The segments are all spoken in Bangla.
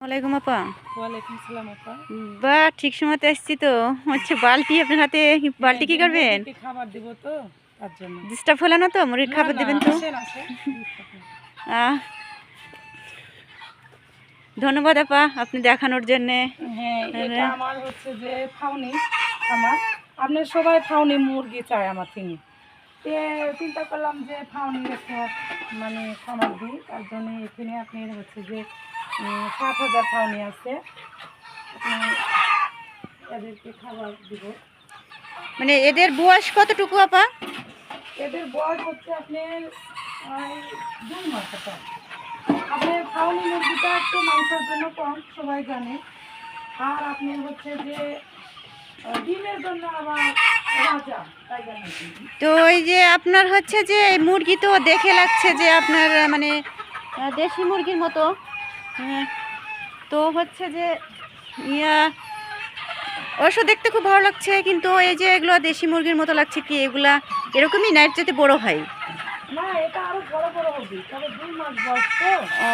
ওয়ালাইকুম আপা। ওয়ালাইকুম সালাম আপা। বা ঠিক সময়তে আসছি তো। হচ্ছে বালতি আপনার হাতে, বালতি কি করবেন? মুরগিকে খাবার দিব তো তার জন্য। ডিস্টার্ব হলো না তো? মুরগির না খাবার না, দেবেন তো? আসেন আসেন। আহ, ধন্যবাদ আপা আপনি দেখানোর জন্যে। হ্যাঁ, এটা আমার হচ্ছে যে ফাউনি খামার। আপনার সবাই ফাউনি মুরগি চায় আমার থেকে। তে চিন্তা করলাম যে ফাউনি একটা মানে খামার দিই, তার জন্য এখানে আপনার হচ্ছে যে 7,000 ফাউনি আছে। আপনি এদেরকে খাবার দিব। মানে এদের বয়স কতটুকু আপা? এদের বয়স হচ্ছে আপনার 2 মাস আপা। আপনার ফাউনি মুরগিটা একটু মাংসের জন্য কম, সবাই জানে। আর আপনার হচ্ছে যে ডিমের জন্য আবার রাজা, তাই জানেন। তো এই যে আপনার হচ্ছে যে এই মুরগি তো দেখে লাগছে যে আপনার মানে দেশি মুরগির মতো। হ্যাঁ, তো হচ্ছে যে ইয়া অবশ্য দেখতে খুব ভালো লাগছে, কিন্তু এই যে এগুলো দেশি মুরগির মতো লাগছে কি এগুলা এরকমই নাইট যেতে বড় হয়? না, এটা আরো বড় বড় হবে, তবে 2 মাস বয়স তো। ও,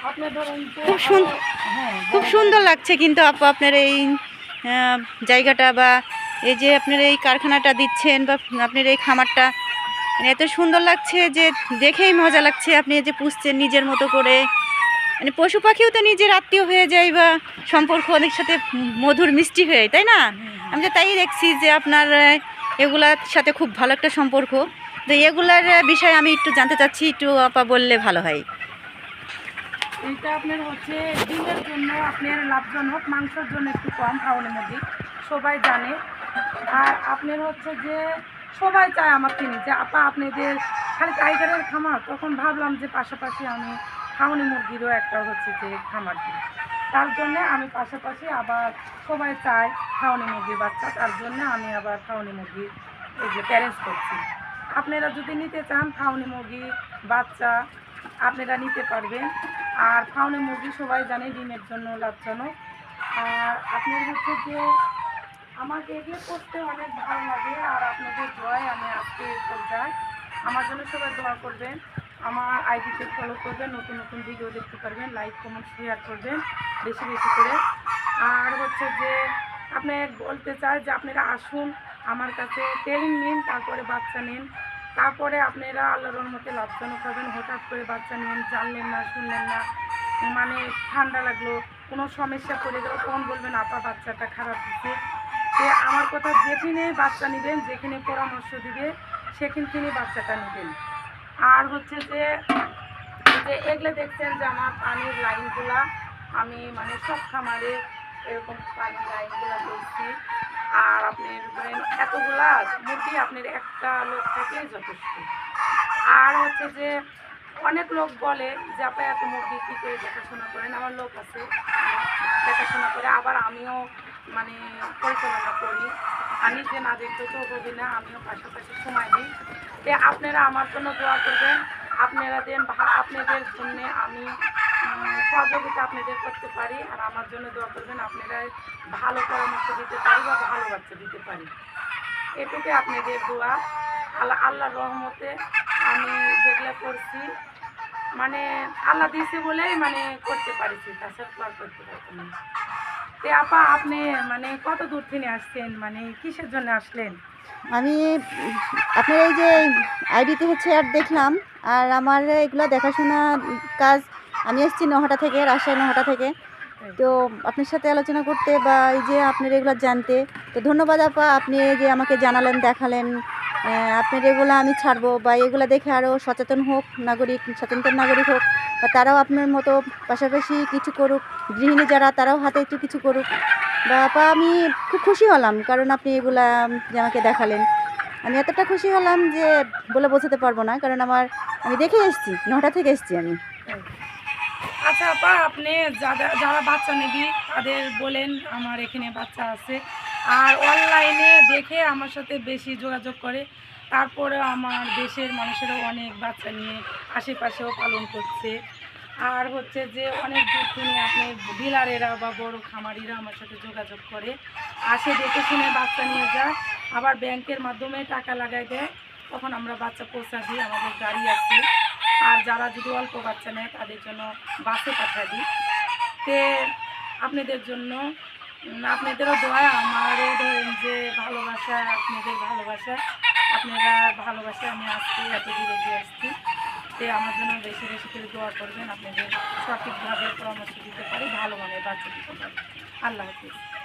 আপনি ধরেন যে খুব সুন্দর, হ্যাঁ, খুব সুন্দর লাগছে কিন্তু আপু আপনার এই জায়গাটা, বা এই যে আপনার এই কারখানাটা দিচ্ছেন, বা আপনার এই খামারটা মানে এত সুন্দর লাগছে যে দেখেই মজা লাগছে। আপনি এই যে পুষছেন নিজের মতো করে, মানে পশু পাখিও তো নিজের আত্মীয় হয়ে যায়, বা সম্পর্ক অনেক সাথে মধুর মিষ্টি হয়ে যায়, তাই না? আমি তো তাই দেখছি যে আপনার এগুলার সাথে খুব ভালো একটা সম্পর্ক। তো এগুলার বিষয়ে আমি একটু জানতে চাচ্ছি, একটু আপা বললে ভালো হয়। এইটা আপনার হচ্ছে ডিমের জন্য আপনার লাভজনক, মাংসের জন্য একটু কম ফাউনি মুরগি, সবাই জানে। আর আপনার হচ্ছে যে সবাই চায় আমার থেকে যে আপা আপনাদের খালি টাইগারের খামার, তখন ভাবলাম যে পাশাপাশি আমি ফাউনি মুরগিরও একটা হচ্ছে যে খামার দিই। তার জন্যে আমি পাশাপাশি আবার সবাই চায় ফাউনি মুরগির বাচ্চা, তার জন্য আমি আবার ফাউনি মুরগির এই যে প্যারেন্টস করছি। আপনারা যদি নিতে চান ফাউনি মুরগি বাচ্চা আপনারা নিতে পারবেন। আর ফাউনি মুরগি সবাই জানে ডিমের জন্য লাভজনক। আর আপনার হচ্ছে যে আমাকে এগুলো করতে অনেক ভালো লাগে, আর আপনাদের দোয়ায় আমি আজকে এই পর্যায়ে। আমার জন্য সবাই দোয়া করবেন, আমার আইডিতে ফলো করবেন, নতুন নতুন ভিডিও দেখতে পারবেন, লাইক কমেন্ট শেয়ার করবেন বেশি বেশি করে। আর হচ্ছে যে আপনি বলতে চাই যে আপনারা আসুন আমার কাছে, ট্রেনিং নিন, তারপরে বাচ্চা নিন, তারপরে আপনারা আল্লাহর রহমতে লাভজনক হবেন। হঠাৎ করে বাচ্চা নিন, জানলেন না শুনলেন না, মানে ঠান্ডা লাগলো, কোনো সমস্যা পড়ে গেল, তখন বলবেন আপা বাচ্চাটা খারাপ দিচ্ছে। যে আমার কথা যেখানে বাচ্চা নেবেন, যেখানে পরামর্শ দিবে সেখান থেকে বাচ্চাটা নেবেন। আর হচ্ছে যে যে এগুলো দেখছেন যে আমার পানির লাইনগুলা, আমি মানে সব খামারে এরকম পানির লাইনগুলা করছি। আর আপনি ধরেন এতগুলা মুরগি আপনার একটা লোক থেকে যথেষ্ট। আর হচ্ছে যে অনেক লোক বলে যে আপনি এত মুরগি কী করে দেখাশোনা করেন, আমার লোক আছে দেখাশোনা করে, আবার আমিও মানে পরিচালনা করি। আমি যে না দেখতে তো হবে না, আমিও পাশাপাশি সময় দিই। যে আপনারা আমার জন্য দোয়া করবেন, আপনারা দেন, আপনাদের জন্যে আমি সহযোগিতা আপনাদের করতে পারি, আর আমার জন্য দোয়া করবেন আপনারা ভালো পরামর্শ দিতে পারি বা ভালো বাচ্চা দিতে পারি। এটুকুই আপনাদের দোয়া। আল্লাহর রহমতে আমি যেগুলো করছি মানে আল্লাহ দিয়েছে বলেই মানে করতে পারছি, তাছাড়া তো আর করতে পারতাম না। তে আপা আপনি মানে কত দূর থেকে আসছেন, মানে কিসের জন্য আসলেন? আমি আপনার এই যে আইডিতে হচ্ছে অ্যাড দেখলাম, আর আমার এগুলো দেখাশোনা কাজ, আমি এসেছি নহাটা থেকে, রাজশাহী নহাটা থেকে। তো আপনার সাথে আলোচনা করতে, বা এই যে আপনার এগুলো জানতে, তো ধন্যবাদ আপা, আপনি এই যে আমাকে জানালেন, দেখালেন। আপনার এগুলো আমি ছাড়বো, বা এগুলো দেখে আরও সচেতন হোক নাগরিক, সচেতন নাগরিক হোক, বা তারাও আপনার মতো পাশাপাশি কিছু করুক। গৃহিণী যারা, তারাও হাতে একটু কিছু করুক। বা আপা আমি খুব খুশি হলাম, কারণ আপনি এগুলা যে আমাকে দেখালেন, আমি এতটা খুশি হলাম যে বলে বোঝাতে পারবো না, কারণ আমি দেখে এসেছি, নটা থেকে এসেছি আমি। আচ্ছা আপা, আপনি যারা যারা বাচ্চা নেবি তাদের বলেন আমার এখানে বাচ্চা আছে। আর অনলাইনে দেখে আমার সাথে বেশি যোগাযোগ করে, তারপরে আমার দেশের মানুষেরাও অনেক বাচ্চা নিয়ে আশেপাশেও পালন করছে। আর হচ্ছে যে অনেক দূর থেকে আপনি ডিলারেরা বা বড় খামারিরা আমার সাথে যোগাযোগ করে, আসে দেখে শুনে বাচ্চা নিয়ে যায়, আবার ব্যাংকের মাধ্যমে টাকা লাগাই দেয়, তখন আমরা বাচ্চা পৌঁছা দিই, আমাদের গাড়ি আছে। আর যারা যদি অল্প বাচ্চা নেয় তাদের জন্য বাসে পাঠিয়ে দিই। তে আপনাদের জন্য আপনাদেরও দোয়া, আমারও ধরেন যে ভালোবাসা, আপনাদের ভালোবাসা, আপনারা ভালোবাসা আমি আজকে এত দূরে এগিয়ে আসছি। তে আমার জন্য বেশি বেশি করে দোয়া করবেন, আপনাদের সঠিকভাবে পরামর্শ দিতে পারি, ভালো মানের বাচ্চা দিতে পারি। আল্লাহ হাফিজ।